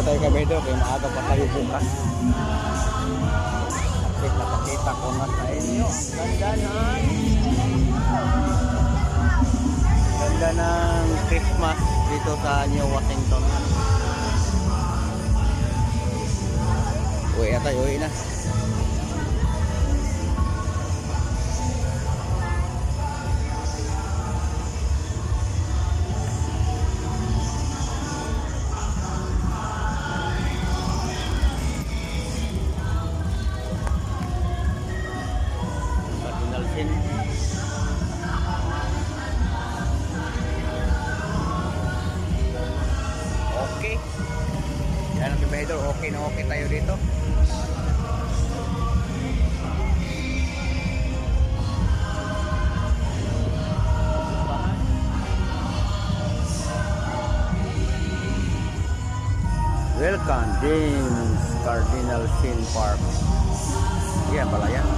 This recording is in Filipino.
tayo kabedor kaya maaga pa tayo bukas. At nakakita ko na sa inyo. Ganda ng Christmas dito sa New Washington. Uwi na tayo, uwi na. Okay. Yan ang kabahidor. Okay na okay tayo dito. Welcome James Cardinal Sin Park. Yan pala yan.